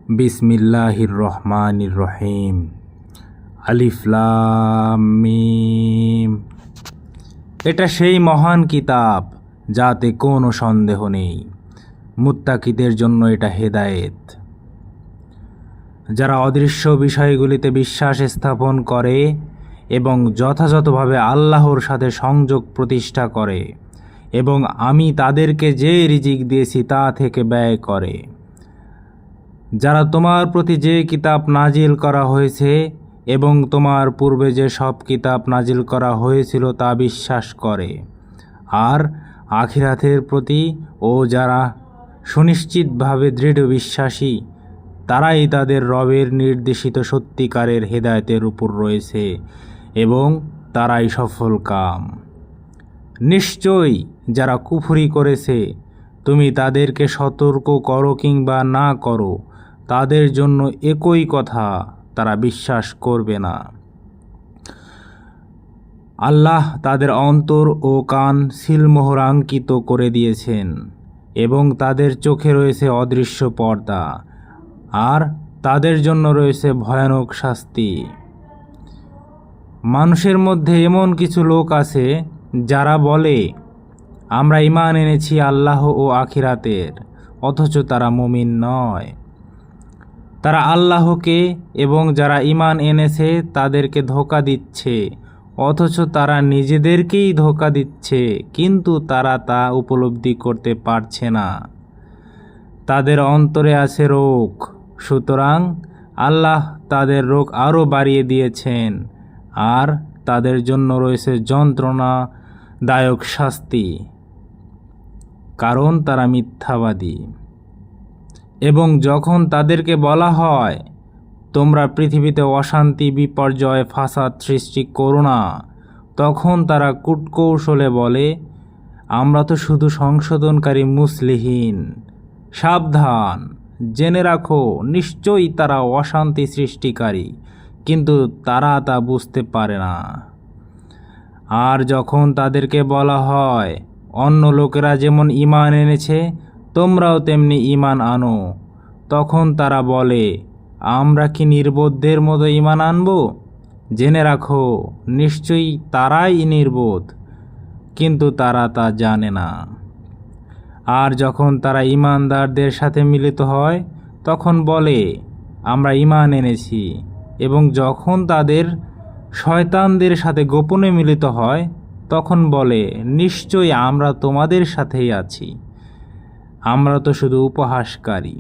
বিসমিল্লাহির রহমানির রহিম। আলিফ লাম মিম। এটা সেই মহান কিতাব যাতে কোনো সন্দেহ নেই। মুত্তাকিদের জন্য এটা হেদায়েত। যারা অদৃশ্য বিষয়গুলিতে বিশ্বাস স্থাপন করে এবং যথাযথভাবে আল্লাহর সাথে সংযোগ প্রতিষ্ঠা করে এবং আমি তাদেরকে যে রিজিক দিয়েছি তা থেকে ব্যয় করে। যারা তোমার প্রতি যে কিতাব নাজিল করা হয়েছে এবং তোমার পূর্বে যে সব কিতাব নাজিল করা হয়েছিল তা বিশ্বাস করে, আর আখিরাতের প্রতি ও যারা সুনিশ্চিতভাবে দৃঢ় বিশ্বাসী, তারাই তাদের রবের নির্দেশিত সত্যিকারের হেদায়েতের উপর রয়েছে এবং তারাই সফল কাম। নিশ্চয়ই যারা কুফরি করেছে, তুমি তাদেরকে সতর্ক করো কিংবা না করো, তাদের জন্য একই কথা, তারা বিশ্বাস করবে না। আল্লাহ তাদের অন্তর ও কান সিলমোহরাঙ্কিত করে দিয়েছেন এবং তাদের চোখে রয়েছে অদৃশ্য পর্দা, আর তাদের জন্য রয়েছে ভয়ানক শাস্তি। মানুষের মধ্যে এমন কিছু লোক আছে যারা বলে, আমরা ঈমান এনেছি আল্লাহ ও আখিরাতের, অথচ তারা মুমিন নয়। তারা আল্লাহকে এবং যারা ঈমান এনেছে তাদেরকে ধোঁকা দিচ্ছে, অথচ তারা নিজেদেরকেই ধোঁকা দিচ্ছে, কিন্তু তারা তা উপলব্ধি করতে পারছে না। তাদের অন্তরে আছে রোগ, সুতরাং আল্লাহ তাদের রোগ আরও বাড়িয়ে দিয়েছেন, আর তাদের জন্য রয়েছে যন্ত্রণাদায়ক শাস্তি, কারণ তারা মিথ্যাবাদী। এবং যখন তাদেরকে বলা হয়, তোমরা পৃথিবীতে অশান্তি, বিপর্যয়, ফাসাদ সৃষ্টি করো না, তখন তারা কূটকৌশলে বলে, আমরা তো শুধু সংশোধনকারী মুসলিহীন। সাবধান, জেনে রাখো, নিশ্চয়ই তারা অশান্তি সৃষ্টিকারী, কিন্তু তারা তা বুঝতে পারে না। আর যখন তাদেরকে বলা হয়, অন্য লোকেরা যেমন ঈমান এনেছে তোমরাও তেমনি ঈমান আনো, তখন তারা বলে, আমরা কি নির্বোধদের মতো ঈমান আনব? জেনে রাখো, নিশ্চয়ই তারাই নির্বোধ, কিন্তু তারা তা জানে না। আর যখন তারা ঈমানদারদের সাথে মিলিত হয় তখন বলে, আমরা ঈমান এনেছি, এবং যখন তাদের শয়তানদের সাথে গোপনে মিলিত হয় তখন বলে, নিশ্চয়ই আমরা তোমাদের সাথেই আছি, আমরা তো শুধু উপহাসকারী।